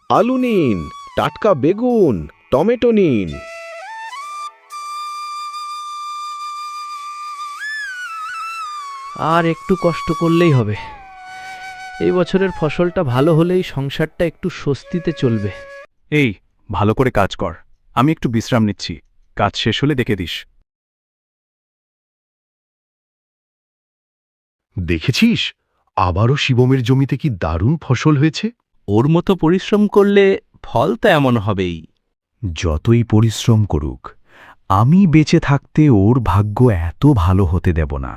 আলু নিন, টাটকা বেগুন, টমেটো নিন। আর একটু কষ্ট করলেই হবে। এই বছরের ফসলটা ভালো হলেই সংসারটা একটু স্বস্তিতে চলবে। এই, ভালো করে কাজ কর, আমি একটু বিশ্রাম নিচ্ছি, কাজ শেষ হলে ডেকে দিস। দেখেছিস, আবারও শিবমের জমিতে কি দারুণ ফসল হয়েছে। ওর মতো পরিশ্রম করলে ফল তো এমন হবেই। যতই পরিশ্রম করুক, আমি বেঁচে থাকতে ওর ভাগ্য এত ভালো হতে দেব না।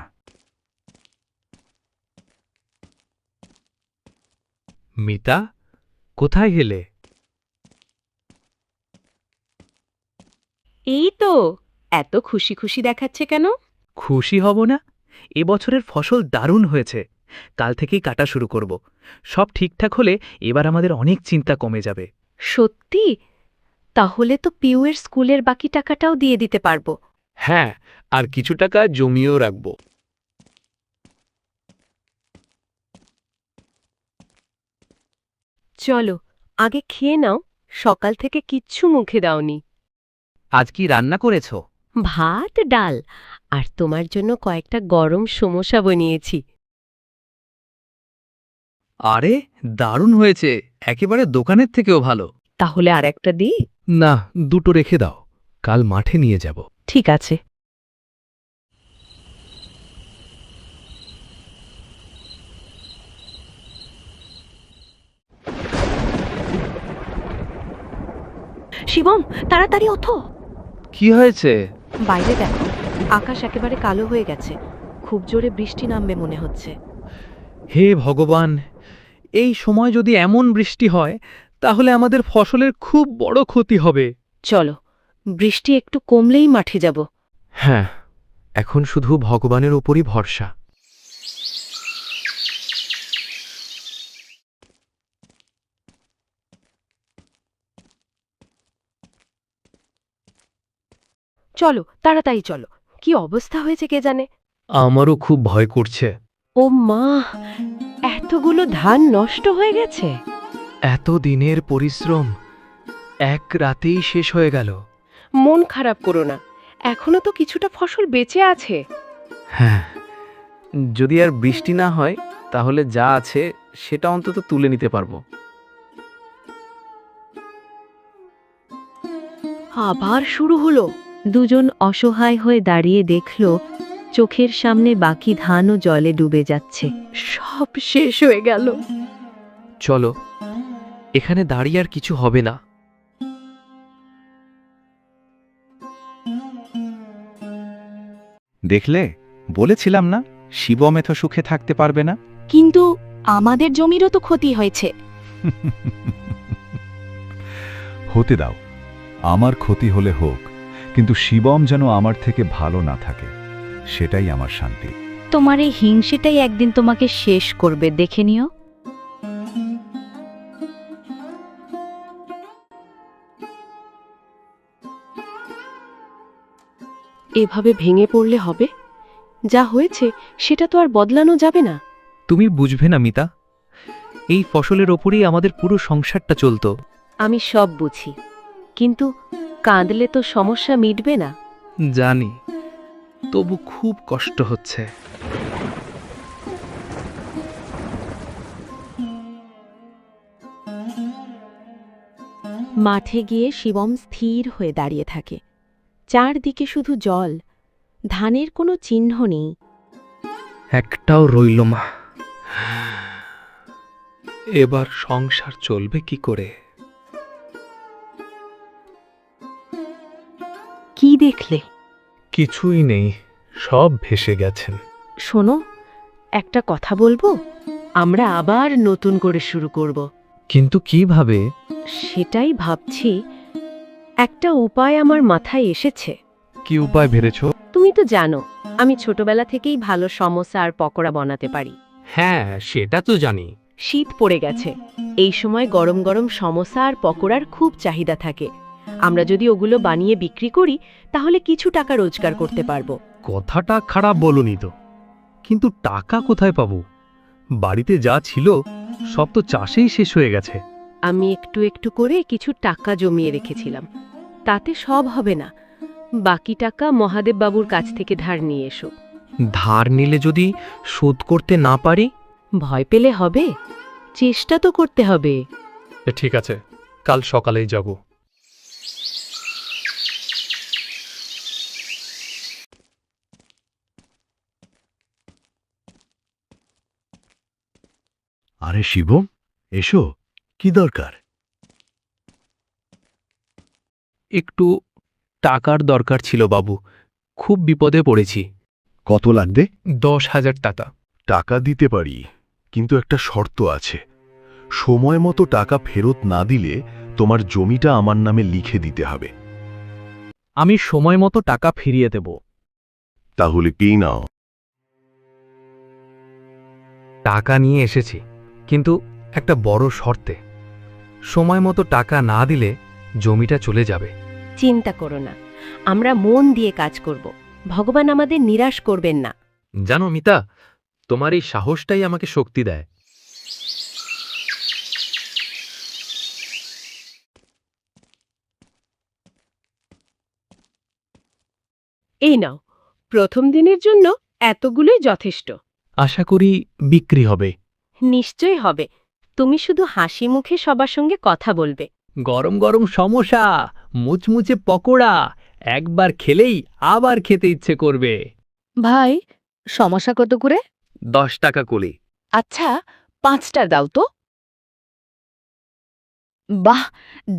মিতা, কোথায় গেলে? এই তো, এত খুশি খুশি দেখাচ্ছে কেন? খুশি হব না? এবছরের ফসল দারুণ হয়েছে। কাল থেকেই কাটা শুরু করব। সব ঠিকঠাক হলে এবার আমাদের অনেক চিন্তা কমে যাবে। সত্যি? তাহলে তো পিউয়ের স্কুলের বাকি টাকাটাও দিয়ে দিতে পারবো। হ্যাঁ, আর কিছু টাকা জমিয়েও রাখব। চলো, আগে খেয়ে নাও, সকাল থেকে কিচ্ছু মুখে দাওনি। আজ কি রান্না করেছ? ভাত, ডাল, আর তোমার জন্য কয়েকটা গরম সমোসা বানিয়েছি। আরে, দারুণ হয়েছে, একেবারে দোকানের থেকেও ভালো। তাহলে আর একটা দিই? না, দুটো রেখে দাও, কাল মাঠে নিয়ে যাব। ঠিক আছে। শিবম, তাড়াতাড়ি ওঠো। কি হয়েছে? বাইরে দেখো, আকাশ একেবারে কালো হয়ে গেছে। খুব জোরে বৃষ্টি নামবে মনে হচ্ছে। হে ভগবান, এই সময় যদি এমন বৃষ্টি হয় তাহলে আমাদের ফসলের খুব বড় ক্ষতি হবে। চলো, বৃষ্টি একটু কমলেই মাঠে যাব। হ্যাঁ, এখন শুধু ভগবানের উপরই ভরসা। চলো, তাড়াতাড়ি চলো। কি অবস্থা হয়েছে কে জানে। আমারও খুব ভয় করছে। ও মা, এতগুলো ধান নষ্ট হয়ে গেছে। এত দিনের পরিশ্রম এক রাতেই শেষ হয়ে গেল। মন খারাপ করো না, এখনো তো কিছুটা ফসল বেঁচে আছে। হ্যাঁ, যদি আর বৃষ্টি না হয় তাহলে যা আছে সেটা অন্তত তুলে নিতে পারবো। আবার শুরু হলো। দুজন অসহায় হয়ে দাঁড়িয়ে দেখল চোখের সামনে বাকি ধানও জলে ডুবে যাচ্ছে। সব শেষ হয়ে গেল। চলো, এখানে দাঁড়িয়ে আর কিছু হবে না। দেখলে, বলেছিলাম না শিবম এত সুখে থাকতে পারবে না। কিন্তু আমাদের জমিরও তো ক্ষতি হয়েছে। হতে দাও, আমার ক্ষতি হলে হোক, কিন্তু শিবম যেন আমার থেকে ভালো না থাকে, সেটাই আমার শান্তি। তোমার এই হিংসেটাই একদিন তোমাকে শেষ করবে, দেখে নিও। এভাবে ভেঙে পড়লে হবে? যা হয়েছে সেটা তো আর বদলানো যাবে না। তুমি বুঝবে না মিতা, এই ফসলের ওপরেই আমাদের পুরো সংসারটা চলতো। আমি সব বুঝি, কিন্তু কাঁদলে তো সমস্যা মিটবে না। জানি, তবু খুব কষ্ট হচ্ছে। মাঠে গিয়ে শিবম স্থির হয়ে দাঁড়িয়ে থাকে। চারদিকে শুধু জল, ধানের কোনো চিহ্ন নেই। একটাও রইল মা। এবার সংসার চলবে কি করে? কি দেখলে? কিছুই নেই, সব ভেসে গেছেন। শোনো, একটা কথা বলবো? আমরা আবার নতুন করে শুরু করব। কিন্তু কিভাবে? সেটাই ভাবছি। একটা উপায় আমার মাথায় এসেছে। কি উপায় ভেবেছ? তুমি তো জানো, আমি ছোটবেলা থেকেই ভালো সমোসা আর পকোড়া বানাতে পারি। হ্যাঁ, সেটা তো জানি। শীত পড়ে গেছে, এই সময় গরম গরম সমোসা আর পকোড়ার খুব চাহিদা থাকে। আমরা যদি ওগুলো বানিয়ে বিক্রি করি তাহলে কিছু টাকা রোজগার করতে পারবো। কথাটা খারাপ বলনি তো, কিন্তু টাকা কোথায় পাবো? বাড়িতে যা ছিল সব তো চাষেই শেষ হয়ে গেছে। আমি একটু একটু করে কিছু টাকা জমিয়ে রেখেছিলাম, তাতে সব হবে না। বাকি টাকা মহাদেব বাবুর কাছ থেকে ধার নিয়ে এসো। ধার নিলে যদি শোধ করতে না পারি? ভয় পেলে হবে, চেষ্টা তো করতে হবে। ঠিক আছে, কাল সকালেই যাব। আরে শিবম, এসো, কি দরকার? একটু টাকার দরকার ছিল বাবু, খুব বিপদে পড়েছি। কত লাগবে? 10,000 টাকা। টাকা দিতে পারি, কিন্তু একটা শর্ত আছে। সময় মতো টাকা ফেরত না দিলে তোমার জমিটা আমার নামে লিখে দিতে হবে। আমি সময় মতো টাকা ফিরিয়ে দেব। তাহলে কি নাও? টাকা নিয়ে এসেছি, কিন্তু একটা বড় শর্তে। সময় মতো টাকা না দিলে জমিটা চলে যাবে। চিন্তা করো না, আমরা মন দিয়ে কাজ করব। ভগবান আমাদের নিরাশ করবেন না। জানো মিতা, তোমার এই সাহসটাই আমাকে শক্তি দেয়। এই নাও, প্রথম দিনের জন্য এতগুলোই যথেষ্ট। আশা করি বিক্রি হবে। নিশ্চয়ই হবে, তুমি শুধু হাসি মুখে সবার সঙ্গে কথা বলবে। গরম গরম সমোসা, মুচমুচে পকোড়া, একবার খেলেই আবার খেতে ইচ্ছে করবে। ভাই, সমস্যা কত করে? 10 টাকা করে। আচ্ছা, 5টা দাও তো। বাহ,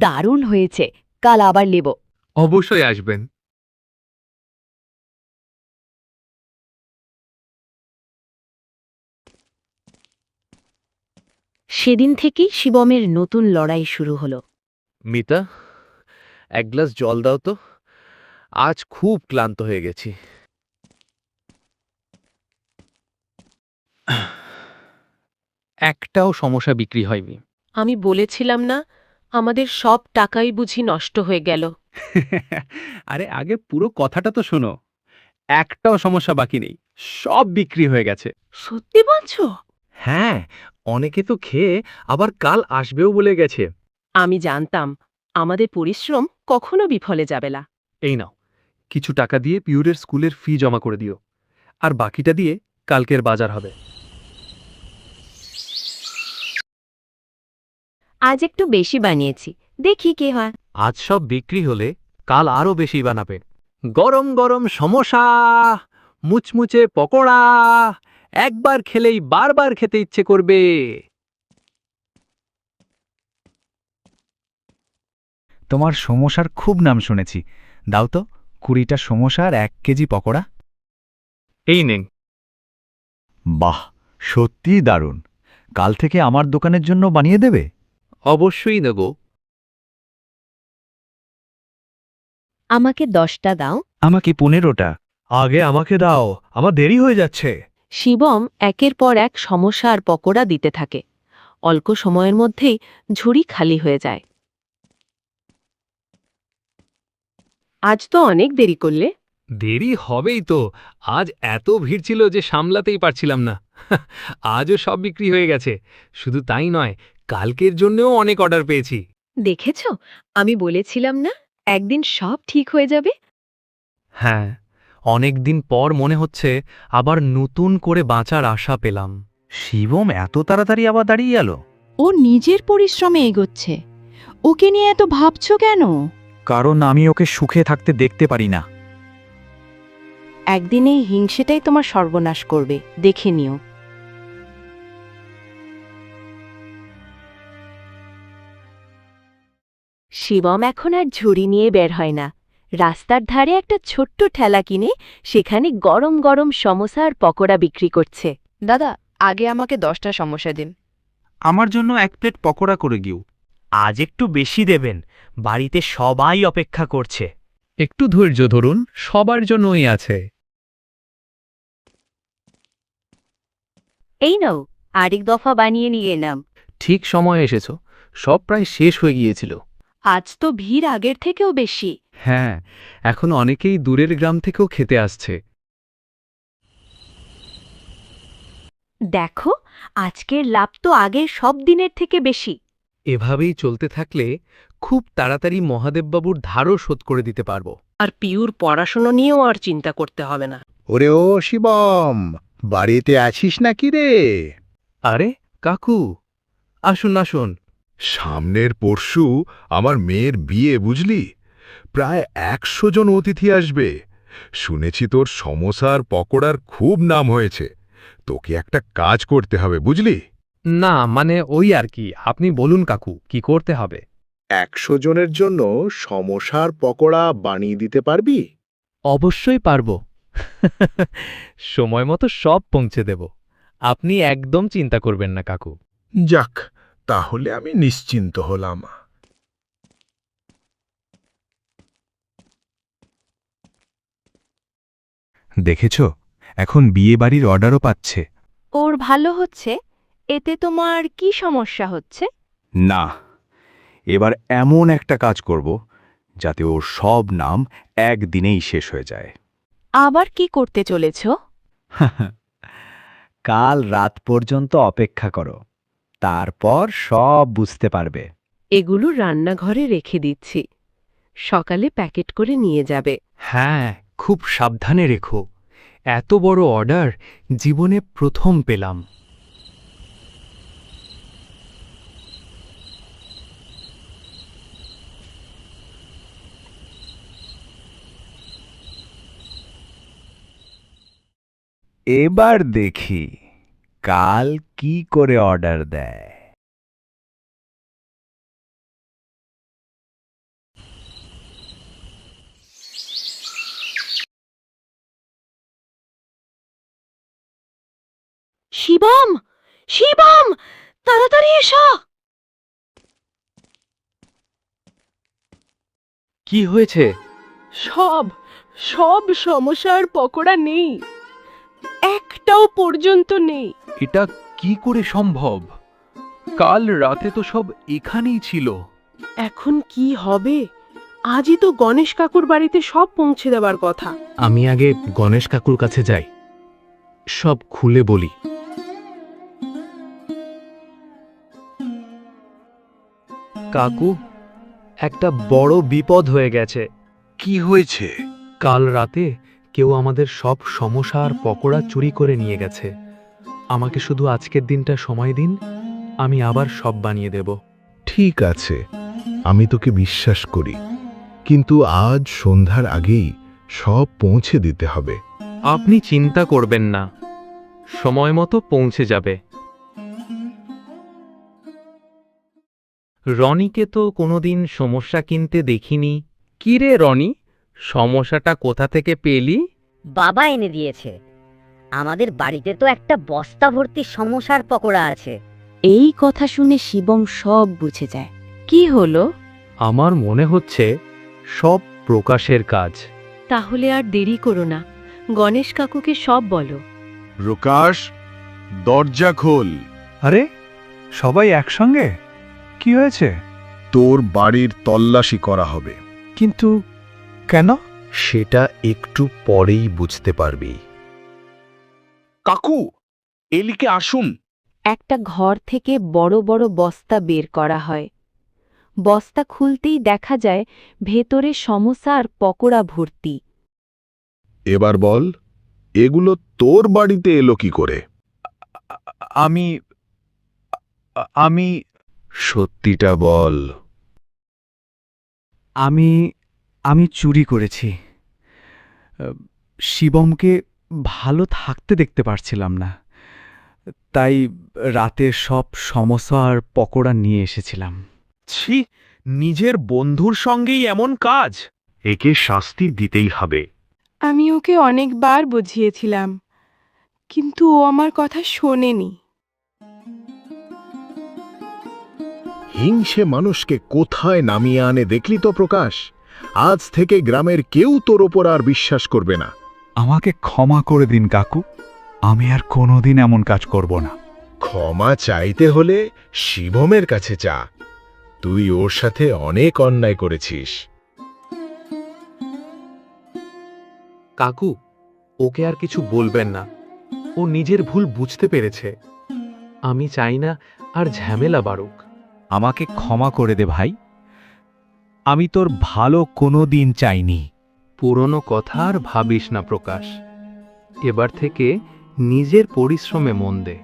দারুণ হয়েছে, কাল আবার নেব। অবশ্যই আসবেন। সেদিন থেকেই শিবমের নতুন লড়াই শুরু হলো। মিতা, এক গ্লাস জল দাও তো, আজ খুব ক্লান্ত হয়ে গেছি। একটাও সমস্যা বিক্রি হয়নি। আমি বলেছিলাম না, আমাদের সব টাকাই বুঝি নষ্ট হয়ে গেল। আরে আগে পুরো কথাটা তো শোনো। একটাও সমস্যা বাকি নেই, সব বিক্রি হয়ে গেছে। সত্যি বলছো? হ্যাঁ, অনেকে তো খেয়ে আবার কাল আসবেও বলে গেছে। আমি জানতাম আমাদের পরিশ্রম কখনো বিফলে যাবে না। এই নাও, কিছু টাকা দিয়ে পিউরের স্কুলের ফি জমা করে দিও, আর বাকিটা দিয়ে কালকের বাজার হবে। আজ একটু বেশি বানিয়েছি, দেখি কি হয়। আজ সব বিক্রি হলে কাল আরো বেশি বানাবে। গরম গরম সমোসা, মুচমুচে পকোড়া, একবার খেলেই বারবার খেতে ইচ্ছে করবে। তোমার সমোসার খুব নাম শুনেছি। দাও তো 20টা সমোসা আর 1 কেজি পকোড়া। এই নেন। বাহ, সত্যিই দারুণ। কাল থেকে আমার দোকানের জন্য বানিয়ে দেবে? অবশ্যই নেব। আমাকে 10টা দাও। আমাকে 15টা। আগে আমাকে দাও, আমার দেরি হয়ে যাচ্ছে। শিবম একের পর এক সমস্যা আর পকোড়া দিতে থাকে। অল্প সময়ের মধ্যেই ঝুড়ি খালি হয়ে যায়। আজ তো অনেক দেরি করলে। দেরি হবেই তো, আজ এত ভিড় ছিল যে সামলাতেই পারছিলাম না। আজও সব বিক্রি হয়ে গেছে। শুধু তাই নয়, কালকের জন্যও অনেক অর্ডার পেয়েছি। দেখেছ, আমি বলেছিলাম না একদিন সব ঠিক হয়ে যাবে। হ্যাঁ, অনেক দিন পর মনে হচ্ছে আবার নতুন করে বাঁচার আশা পেলাম। শিবম এত তাড়াতাড়ি আবার দাঁড়িয়ে গেল? ও নিজের পরিশ্রমে এগোচ্ছে, ওকে নিয়ে এত ভাবছো কেন? কারণ আমি ওকে সুখে থাকতে দেখতে পারি না। একদিন এই হিংসেটাই তোমার সর্বনাশ করবে, দেখে নিও। শিবম এখন আর ঝুড়ি নিয়ে বের হয় না। রাস্তার ধারে একটা ছোট্ট ঠেলা কিনে সেখানে গরম গরম সমোসা আর পকোড়া বিক্রি করছে। দাদা, আগে আমাকে 10টা সমস্যা দিন। আমার জন্য 1 প্লেট পকোড়া করে দিও। আজ একটু বেশি দেবেন, বাড়িতে সবাই অপেক্ষা করছে। একটু ধৈর্য ধরুন, সবার জন্যই আছে। এই নাও, আরেক দফা বানিয়ে নিয়ে এলাম। ঠিক সময়ে এসেছো, সব প্রায় শেষ হয়ে গিয়েছিল। আজ তো ভিড় আগের থেকেও বেশি। হ্যাঁ, এখন অনেকেই দূরের গ্রাম থেকেও খেতে আসছে। দেখো, আজকের লাভ তো আগের সব দিনের থেকে বেশি। এভাবেই চলতে থাকলে খুব তাড়াতাড়ি মহাদেববাবুর ধারও শোধ করে দিতে পারব। আর পিউর পড়াশোনা নিয়েও আর চিন্তা করতে হবে না। ওরে ও শিবম, বাড়িতে আছিস নাকি রে? আরে কাকু, আসুন আসুন। সামনের পরশু আমার মেয়ের বিয়ে, বুঝলি? প্রায় ১০০ জন অতিথি আসবে। শুনেছি তোর সমোসা আর পকোড়ার খুব নাম হয়েছে। তোকে একটা কাজ করতে হবে, বুঝলি? না মানে ওই আর কি, আপনি বলুন কাকু, কি করতে হবে? ১০০ জনের জন্য সমোসার পকোড়া বানিয়ে দিতে পারবি? অবশ্যই পারব। সময় মতো সব পৌঁছে দেব। আপনি একদম চিন্তা করবেন না কাকু। যাক, তাহলে আমি নিশ্চিন্ত হলাম। দেখেছ, এখন বিয়েবাড়ির অর্ডারও পাচ্ছে। ওর ভালো হচ্ছে, এতে তোমার কি সমস্যা হচ্ছে? না, এবার এমন একটা কাজ করব যাতে ওর সব নাম একদিনেই শেষ হয়ে যায়। আবার কি করতে চলেছ? কাল রাত পর্যন্ত অপেক্ষা করো, তারপর সব বুঝতে পারবে। এগুলো রান্নাঘরে রেখে দিচ্ছি, সকালে প্যাকেট করে নিয়ে যাবে। হ্যাঁ, খুব সাবধানে রেখো। এত বড় অর্ডার জীবনে প্রথম পেলাম। এবার দেখি কাল কি করে অর্ডার দেয়। শিবম, শিবম, তাড়াতাড়ি এসো। কি হয়েছে? সব সমস্যার পকোড়া নেই, একটাও পর্যন্ত নেই। এটা কি করে সম্ভব? কাল রাতে তো সব এখানেই ছিল। এখন কি হবে? আজই তো গণেশ কাকুর বাড়িতে সব পৌঁছে দেবার কথা। আমি আগে গণেশ কাকুর কাছে যাই, সব খুলে বলি। কাকু, একটা বড় বিপদ হয়ে গেছে। কি হয়েছে? কাল রাতে কেউ আমাদের সব সমোসা আর পকোড়া চুরি করে নিয়ে গেছে। আমাকে শুধু আজকের দিনটা সময় দিন, আমি আবার সব বানিয়ে দেব। ঠিক আছে, আমি তোকে বিশ্বাস করি, কিন্তু আজ সন্ধ্যার আগেই সব পৌঁছে দিতে হবে। আপনি চিন্তা করবেন না, সময় মতো পৌঁছে যাবে। রনিকে তো কোনোদিন সমস্যা কিনতে দেখিনি। কি রে রনি, সমস্যাটা কোথা থেকে পেলি? বাবা এনে দিয়েছে। আমাদের বাড়িতে তো একটা বস্তা ভর্তি সমোসার পকোড়া আছে। এই কথা শুনে শিবম সব বুঝে যায়। কি হলো? আমার মনে হচ্ছে সব প্রকাশের কাজ। তাহলে আর দেরি করো না, গণেশ কাকুকে সব বলো। প্রকাশ, দরজা খোল। আরে, সবাই একসঙ্গে? কি হয়েছে? তোর বাড়ির তল্লাশি করা হবে। কিন্তু কেন? সেটা একটু পরেই বুঝতে পারবি। কাকু, এলিকে আসুন। একটা ঘর থেকে বড় বড় বস্তা বের করা হয়। বস্তা খুলতেই দেখা যায় ভেতরে সমোসা আর পকোড়া ভর্তি। এবার বল, এগুলো তোর বাড়িতে এলো কি করে? আমি সত্যিটা বল। আমি চুরি করেছি। শিবমকে ভালো থাকতে দেখতে পারছিলাম না, তাই রাতে সব সমোসা আর পকোড়া নিয়ে এসেছিলাম। ছি, নিজের বন্ধুর সঙ্গেই এমন কাজ! একে শাস্তি দিতেই হবে। আমি ওকে অনেকবার বুঝিয়েছিলাম, কিন্তু ও আমার কথা শোনেনি। হিংসে মানুষকে কোথায় নামিয়ে আনে দেখলি তো প্রকাশ? আজ থেকে গ্রামের কেউ তোর ওপর আর বিশ্বাস করবে না। আমাকে ক্ষমা করে দিন কাকু, আমি আর কোনোদিন এমন কাজ করব না। ক্ষমা চাইতে হলে শিবমের কাছে যা। তুই ওর সাথে অনেক অন্যায় করেছিস। কাকু, ওকে আর কিছু বলবেন না। ও নিজের ভুল বুঝতে পেরেছে। আমি চাই না আর ঝামেলা বাড়ুক। আমাকে ক্ষমা করে দে ভাই, আমি তোর ভালো কোনো দিন চাইনি। পুরনো কথা আর ভাবিস না প্রকাশ। এবার থেকে নিজের পরিশ্রমে মন দে।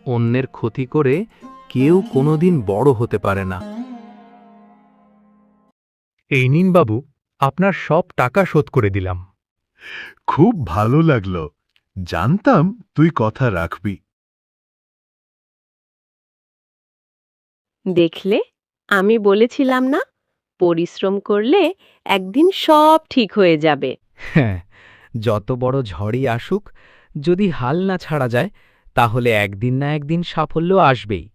অন্যের ক্ষতি করে কেউ কোনোদিন বড় হতে পারে না। এই নিন বাবু, আপনার সব টাকা শোধ করে দিলাম। খুব ভালো লাগলো, জানতাম তুই কথা রাখবি। দেখলে, আমি বলেছিলাম না, পরিশ্রম করলে একদিন সব ঠিক হয়ে যাবে। হ্যাঁ, যত বড় ঝড়ই আসুক, যদি হাল না ছাড়া যায়, তাহলে একদিন না একদিন সাফল্য আসবেই।